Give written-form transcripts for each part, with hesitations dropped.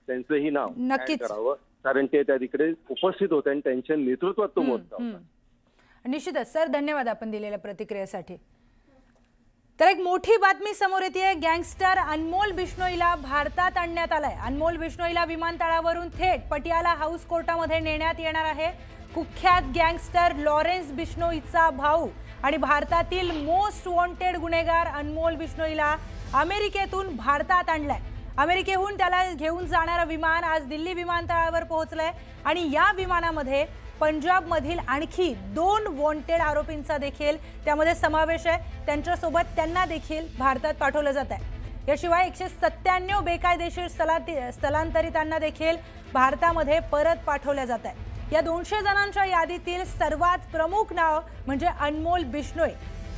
त्यांचंही नाव नक्कीच करावं, कारण ते त्या तिकडे उपस्थित होते आणि त्यांच्या नेतृत्वात तो मोर्चा होता. निश्चितच सर, धन्यवाद आपण दिलेल्या प्रतिक्रियेसाठी. तर एक मोठी बातमी समोर येते. गँगस्टर अनमोल बिश्नोईला भारतात आणण्यात आलाय. अनमोल बिश्नोईला विमानतळावरून थेट पटियाला हाऊस कोर्टामध्ये नेण्यात येणार आहे. कुख्यात गँगस्टर लॉरेन्स बिश्नोईचा भाऊ आणि भारतातील मोस्ट वॉन्टेड गुन्हेगार अनमोल बिश्नोईला अमेरिकेतून भारतात आणलाय. अमेरिकेहून त्याला घेऊन जाणारं विमान आज दिल्ली विमानतळावर पोहोचलंय आणि या विमानामध्ये पंजाबमधील आणखी 2 वॉन्टेड आरोपींचा देखील त्यामध्ये समावेश आहे. त्यांच्यासोबत त्यांना देखील भारतात पाठवलं जात आहे. याशिवाय 197 बेकायदेशीर स्थलांतरितांना देखील भारतामध्ये परत पाठवलं जात आहे. या 200 जणांच्या यादीतील सर्वात प्रमुख नाव म्हणजे अनमोल बिश्नोई.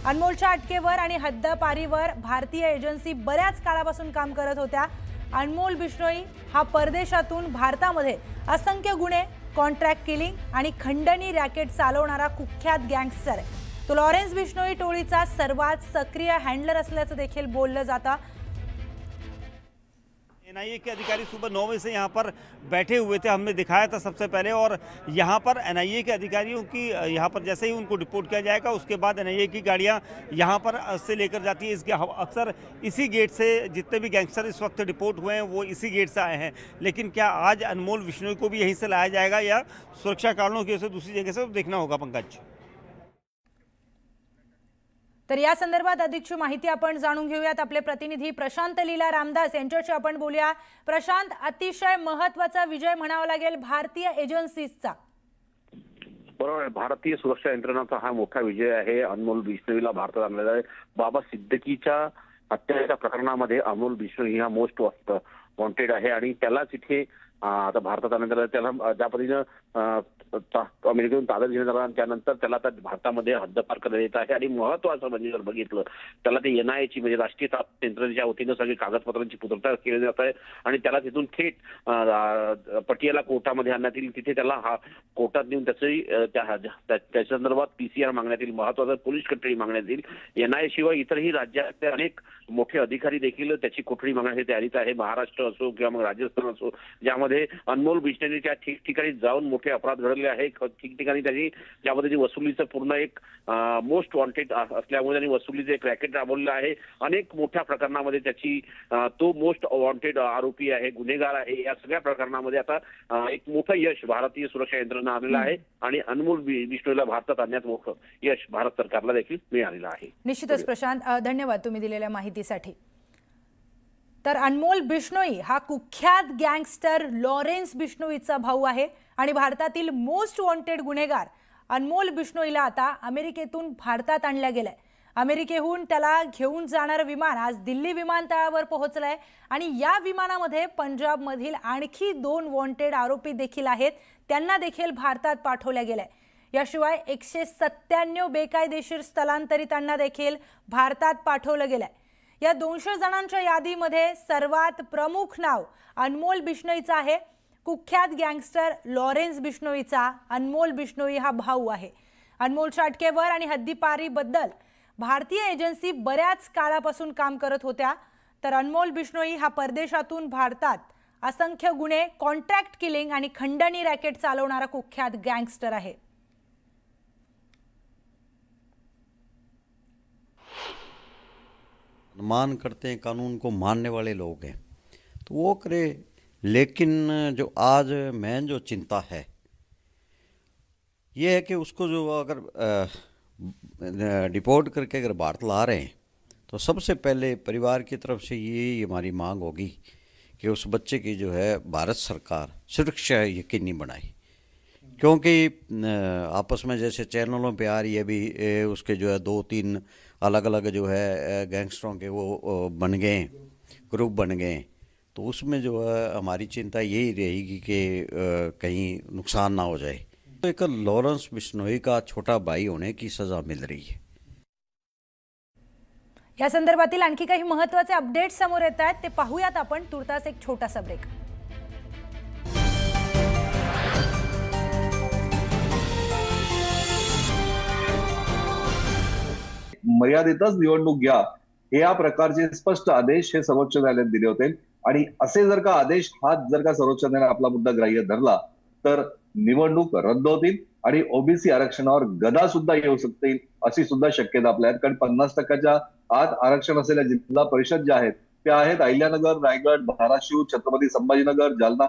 अनमोलच्या अटकेवर आणि हद्दपारीवर भारतीय एजन्सी बऱ्याच काळापासून काम करत होत्या. अनमोल बिश्नोई हा परदेशातून भारतामध्ये असंख्य गुन्हे, कॉन्ट्रॅक्ट किलिंग आणि खंडणी रॅकेट चालवणारा कुख्यात गँगस्टर आहे. तो लॉरेन्स बिश्नोई टोळीचा सर्वात सक्रिय हँडलर असल्याचं देखील बोललं जातं. एनआईए के अधिकारी सुबह 9 बजे से यहाँ पर बैठे हुए थे, हमने दिखाया था सबसे पहले। और यहाँ पर एनआईए के अधिकारियों की यहाँ पर जैसे ही उनको डिपोर्ट किया जाएगा उसके बाद एनआईए की गाड़ियाँ यहाँ पर से लेकर जाती है। इसके अक्सर इसी गेट से जितने भी गैंगस्टर इस वक्त डिपोर्ट हुए हैं वो इसी गेट से आए हैं। लेकिन क्या आज अनमोल बिश्नोई को भी यहीं से लाया जाएगा या सुरक्षा कारणों की वजह से दूसरी जगह से, देखना होगा पंकज। तर या संदर्भात अधिकची माहिती आपण जाणून घेऊयात. आपले प्रतिनिधी प्रशांत लीला रामदास यांच्याशी आपण बोलूया. प्रशांत, अतिशय महत्त्वाचा विजय म्हणावा लागेल भारतीय एजन्सीजचा. बरोबर, भारतीय सुरक्षा यंत्रणाचा हा मोठा विजय आहे. अनमोल बिश्नोईला भारतात आणलेला आहे. बाबा सिद्दीकीच्या हत्येच्या प्रकरणामध्ये अनमोल बिश्नोई हा मोस्ट वॉन्टेड आहे आणि त्यालाच इथे आता भारतात आणण्यात त्याला ज्या पद्धतीनं अमेरिकेतून ताब्यात घेण्यात आला, त्यानंतर त्याला आता भारतामध्ये हद्दपार करण्यात येत आहे. आणि महत्वाचं म्हणजे जर बघितलं त्याला ते एनआयएची म्हणजे राष्ट्रीय तपास यंत्रणेच्या वतीनं सगळी कागदपत्रांची पूर्तता केली जात आहे आणि त्याला तिथून थेट पटियाला कोर्टामध्ये आणण्यात येईल. तिथे त्याला हा कोर्टात नेऊन त्याच्या संदर्भात पीसीआर मागण्यात येईल, महत्वाचं पोलीस कस्टडी मागण्यात येईल. एनआयए शिवाय इतरही राज्यातले अनेक मोठे अधिकारी देखील त्याची कोठडी मागण्याची तयारीत आहे. महाराष्ट्र असो किंवा मग राजस्थान असो, ज्यामध्ये अनमोल बिश्नोई त्या ठिकठिकाणी जाऊन मोठे अपराध घडले आहे. ठिकठिकाणी त्याची ज्यामध्ये वसुलीचं पूर्ण एक मोस्ट वॉन्टेड असल्यामुळे त्यांनी वसुलीचं एक रॅकेट राबवलेलं आहे. अनेक मोठ्या प्रकरणामध्ये त्याची तो मोस्ट वॉन्टेड आरोपी आहे, गुन्हेगार आहे. या सगळ्या प्रकरणामध्ये आता एक मोठं यश भारतीय सुरक्षा यंत्रणा आलेलं आहे आणि अनमोल बिश्नोईला भारतात आणण्यात मोठं यश भारत सरकारला देखील मिळालेलं आहे. निश्चितच प्रशांत, धन्यवाद तुम्ही दिलेल्या माहितीसाठी. तर अनमोल बिश्नोई हा कुख्यात गँगस्टर लॉरेन्स बिश्नोईचा भाऊ आहे आणि भारतातील मोस्ट वॉन्टेड गुन्हेगार अनमोल बिश्नोईला आता अमेरिकेतून भारतात आणलं गेलंय. अमेरिकेहून त्याला घेऊन जाणारं विमान आज दिल्ली विमानतळावर पोहोचलंय आणि या विमानामध्ये पंजाबमधील आणखी 2 वॉन्टेड आरोपी देखील आहेत, त्यांना देखील भारतात पाठवलं गेलंय. याशिवाय 197 बेकायदेशीर स्थलांतरितांना देखील भारतात पाठवलं गेलंय. या 200 जणांच्या यादीमध्ये सर्वात प्रमुख नाव अनमोल बिश्नोईचं आहे. कुख्यात गँगस्टर लॉरेन्स बिश्नोईचा अनमोल बिश्नोई हा भाऊ आहे. अनमोलच्या अटकेवर आणि हद्दीपारीबद्दल भारतीय एजन्सी बऱ्याच काळापासून काम करत होत्या. तर अनमोल बिश्नोई हा परदेशातून भारतात असंख्य गुन्हे, कॉन्ट्रॅक्ट किलिंग आणि खंडणी रॅकेट चालवणारा कुख्यात गँगस्टर आहे. अनुमान करते हैं कानून को मानने वाले लोग हैं तो वो करे, लेकिन जो आज मेन जो चिंता है ये है कि उसको जो अगर डिपोर्ट करके अगर भारत ला रहे हैं तो सबसे पहले परिवार की तरफ से ये हमारी मांग होगी कि उस बच्चे की जो है भारत सरकार सुरक्षा यकीनी बनाए, क्योंकि आपस में जैसे चैनलों पे आ रही है भी उसके जो है 2-3 अलग अलग जो है गैंगस्टरों के वो बन गए, ग्रुप बन गए, तो उसमें जो है हमारी चिंता यही रहेगी कि कहीं नुकसान ना हो जाए. तो एक लॉरेन्स बिश्नोई का छोटा भाई होने की सज़ा मिल रही है. या संदर्भातील आणखी काही महत्त्वाचे अपडेट्स समोर येत आहेत, ते पाहूयात आपण. तुर्तास एक छोटासा ब्रेक. मर्यादितच निवडणूक घ्या, हे या प्रकारचे स्पष्ट आदेश हे सर्वोच्च न्यायालयाने दिले होते. आणि असे जर का आदेश जर का सर्वोच्च न्यायालयाने आपला मुद्दा ग्राह्य धरला तर निवडणूक रद्द होतील आणि ओबीसी आरक्षणावर गदा सुद्धा येऊ शकतील अशी सुद्धा शक्यता आपल्या आहेत. कारण 50% आत आरक्षण असलेल्या जिल्हा परिषद ज्या आहेत त्या आहेत अहिल्यानगर, रायगड, धाराशिव, छत्रपती संभाजीनगर, जालना,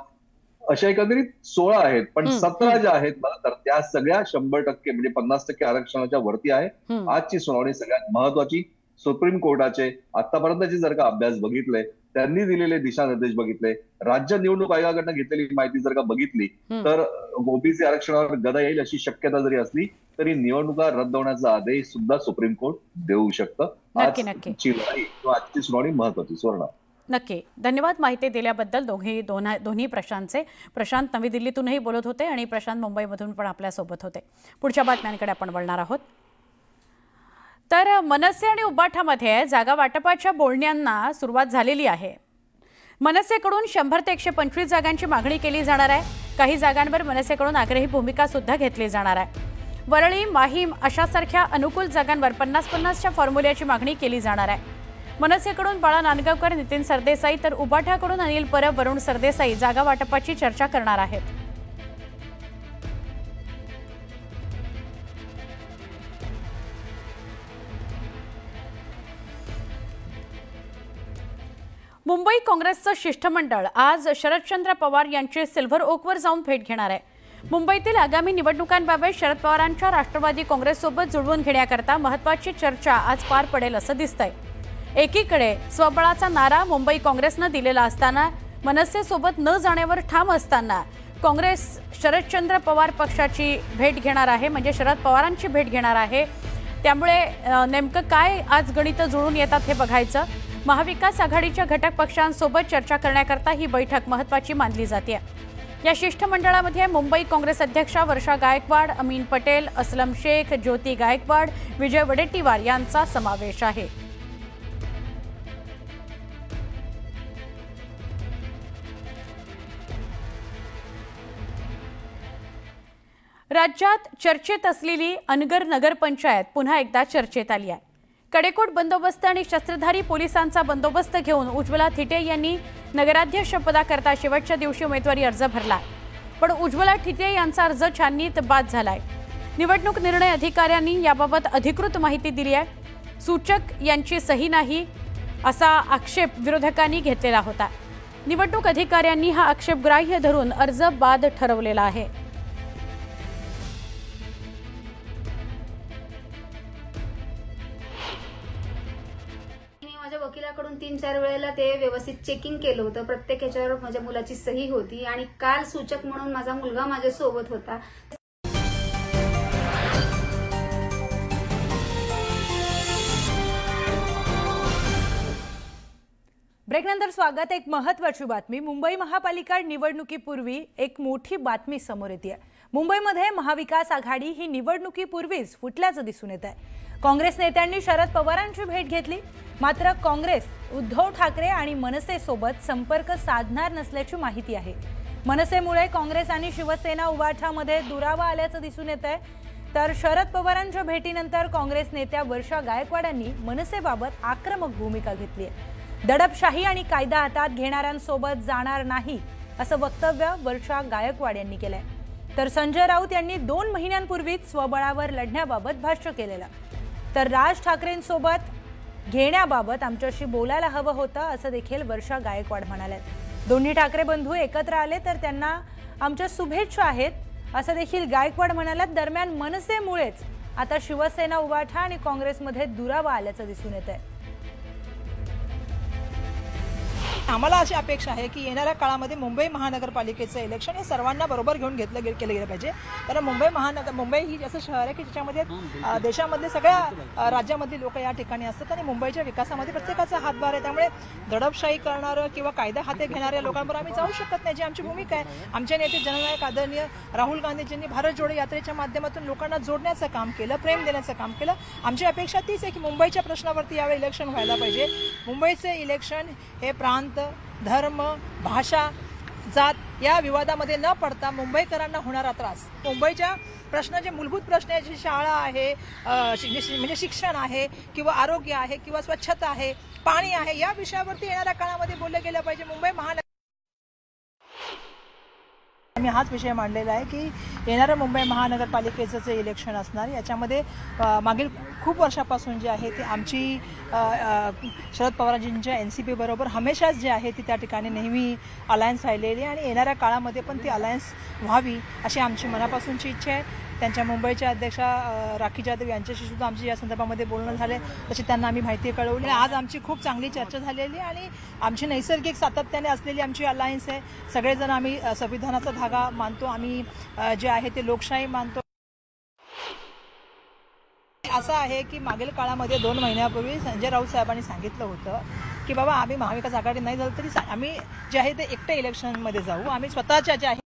अशा एकंदरीत 16 आहेत. पण 17 ज्या आहेत ना तर त्या सगळ्या 100% म्हणजे 50% आरक्षणाच्या वरती आहे. आजची सुनावणी सगळ्यात महत्वाची. सुप्रीम कोर्टाचे आतापर्यंतचे जर का अभ्यास बघितले, त्यांनी दिलेले दिशानिर्देश बघितले, राज्य निवडणूक आयोगाकडनं घेतलेली माहिती जर का बघितली तर ओबीसी आरक्षणावर गदा येईल अशी शक्यता जरी असली तरी निवडणुका रद्द होण्याचा आदेश सुद्धा सुप्रीम कोर्ट देऊ शकतं. आजची लढाई किंवा आजची सुनावणी महत्वाची. सुवर्ण, नक्की धन्यवाद माहिती दिल्याबद्दल दोन्ही प्रशांतचे. प्रशांत नवी दिल्लीतूनही बोलत होते आणि प्रशांत मुंबईमधून पण आपल्यासोबत होते. पुढच्या बातम्यांकडे आपण वळणार आहोत. तर मनसे आणि उबाठामध्ये जागा वाटपाच्या बोलण्यांना सुरुवात झालेली आहे. मनसेकडून 100 ते 125 जागांची मागणी केली जाणार आहे. काही जागांवर मनसेकडून आग्रही भूमिका सुद्धा घेतली जाणार आहे. वरळी, माहीम अशासारख्या अनुकूल जागांवर 50-50च्या फॉर्म्युल्याची मागणी केली जाणार आहे. मनसेकडून बाळा नांदगावकर, नितीन सरदेसाई तर उबाठाकडून अनिल परब, वरुण सरदेसाई जागा वाटपाची चर्चा करणार आहेत. मुंबई काँग्रेसचं शिष्टमंडळ आज शरदचंद्र पवार यांची सिल्व्हर ओकवर जाऊन भेट घेणार आहे. मुंबईतील आगामी निवडणुकांबाबत शरद पवारांच्या राष्ट्रवादी काँग्रेससोबत जुळवून घेण्याकरता महत्त्वाची चर्चा आज पार पडेल असं दिसतंय. एकीकडे स्वबळाचा नारा मुंबई काँग्रेसनं दिलेला असताना मनसेसोबत न जाण्यावर ठाम असताना काँग्रेस शरदचंद्र पवार पक्षाची भेट घेणार आहे, म्हणजे शरद पवारांची भेट घेणार आहे. त्यामुळे नेमकं काय आज गणितं जुळून येतात हे बघायचं. महाविकास आघाडीच्या घटक पक्षांसोबत चर्चा करण्याकरता ही बैठक महत्त्वाची मानली जाते. या शिष्टमंडळामध्ये मुंबई काँग्रेस अध्यक्षा वर्षा गायकवाड, अमीन पटेल, असलम शेख, ज्योती गायकवाड, विजय वडेट्टीवार यांचा समावेश आहे. राज्यात चर्चेत असलेली अनगर नगरपंचायत पुन्हा एकदा चर्चेत आली आहे. कडेकोट बंदोबस्त आणि शस्त्रधारी पोलिसांचा बंदोबस्त घेऊन उज्ज्वला थिटे यांनी नगराध्यक्षपदाकरता शेवटच्या दिवशी उमेदवारी अर्ज भरला. पण उज्ज्वला थिटे यांचा अर्ज छाननीत बाद झालाय. निवडणूक निर्णय अधिकाऱ्यांनी याबाबत अधिकृत माहिती दिली आहे. सूचक यांची सही नाही असा आक्षेप विरोधकांनी घेतलेला होता. निवडणूक अधिकाऱ्यांनी हा आक्षेप ग्राह्य धरून अर्ज बाद ठरवलेला आहे. वकिलाकडून 3-4 वेळेला ते व्यवस्थित चेकिंग केलं होतं. प्रत्येक ह्याच्यावर माझ्या मुलाची सही होती आणि काल सूचक म्हणून माझा मुलगा माझ्या सोबत होता. ब्रेकनंतर स्वागत. एक महत्त्वाची बातमी. मुंबई महापालिका निवडणुकीपूर्वी एक मोठी बातमी समोर येते. मुंबईमध्ये महाविकास आघाडी ही निवडणुकीपूर्वीच फुटल्याचं दिसून येत आहे. काँग्रेस नेत्यांनी शरद पवारांची भेट घेतली, मात्र काँग्रेस उद्धव ठाकरे आणि मनसेसोबत संपर्क साधणार नसल्याची माहिती आहे. मनसेमुळे काँग्रेस आणि शिवसेना उबाठामध्ये दुरावा आल्याचं दिसून येत आहे. तर शरद पवारांच्या भेटीनंतर काँग्रेस नेत्या वर्षा गायकवाड यांनी मनसेबाबत आक्रमक भूमिका घेतली आहे. दडपशाही आणि कायदा हातात घेणाऱ्यांसोबत जाणार नाही असं वक्तव्य वर्षा गायकवाड यांनी केलंय. तर संजय राऊत यांनी 2 महिन्यांपूर्वीच स्वबळावर लढण्याबाबत भाष्य केलेलं. तर राज ठाकरेंसोबत घेण्याबाबत आमच्याशी बोलायला हवं होतं असं देखील वर्षा गायकवाड म्हणाल्यात. दोन्ही ठाकरे बंधू एकत्र आले तर त्यांना आमच्या शुभेच्छा आहेत असं देखील गायकवाड म्हणाल्यात. दरम्यान मनसेमुळेच आता शिवसेना उबाठा आणि काँग्रेसमध्ये दुरावा आल्याचं दिसून येत आहे. आम्हाला अशी अपेक्षा आहे की येणाऱ्या काळामध्ये मुंबई महानगरपालिकेचं इलेक्शन हे सर्वांना बरोबर घेऊन केलं गेलं पाहिजे. कारण मुंबई ही असं शहर आहे की ज्याच्यामध्ये देशामधले सगळ्या राज्यामधली लोक या ठिकाणी असतात आणि मुंबईच्या विकासामध्ये प्रत्येकाचा हातभार आहे. त्यामुळे दडपशाही करणारं किंवा कायदा हाती घेणाऱ्या लोकांबरोबर आम्ही जाऊ शकत नाही, जी आमची भूमिका आहे. आमचे नेते जननायक आदरणीय राहुल गांधीजींनी भारत जोडो यात्रेच्या माध्यमातून लोकांना जोडण्याचं काम केलं, प्रेम देण्याचं काम केलं. आमची अपेक्षा तीच आहे की मुंबईच्या प्रश्नावरती यावेळी इलेक्शन व्हायला पाहिजे. मुंबईचे इलेक्शन हे प्रांत, धर्म, भाषा, जात या विवादामध्ये न पडता मुंबईकरांना होणारा त्रास, मुंबईच्या प्रश्न जे मूलभूत प्रश्न आहे, जी शाळा आहे, म्हणजे शिक्षण आहे किंवा आरोग्य आहे किंवा स्वच्छता आहे, पाणी आहे, या विषयावरती येणाऱ्या काळामध्ये बोललं गेलं पाहिजे. मुंबई महानगर आम्ही हाच विषय मांडलेला आहे की येणारं मुंबई महानगरपालिकेचं जे इलेक्शन असणार याच्यामध्ये मागील खूप वर्षापासून जे आहे ते आमची शरद पवारांजींच्या NCP बरोबर हमेशाच जे आहे ती त्या ठिकाणी नेहमी अलायन्स राहिलेली आणि येणाऱ्या काळामध्ये पण ती अलायन्स व्हावी अशी आमची मनापासूनची इच्छा आहे. त्यांच्या मुंबईच्या अध्यक्षा राखी जाधव यांच्याशी सुद्धा आमची या संदर्भामध्ये बोलणं झाले, तशी त्यांना आम्ही माहिती कळवली. आज आमची खूप चांगली चर्चा झालेली आणि आमची नैसर्गिक सातत्याने असलेली आमची अलायन्स आहे. सगळेजण आम्ही संविधानाचा धागा मानतो, आम्ही जे आहे ते लोकशाही मानतो. असं आहे की मागील काळामध्ये 2 महिन्यापूर्वी संजय राऊत साहेबांनी सांगितलं होतं की बाबा आम्ही महाविकास आघाडी नाही झालं तरी आम्ही जे आहे ते एकटे इलेक्शनमध्ये जाऊ, आम्ही स्वतःच्या जे आहे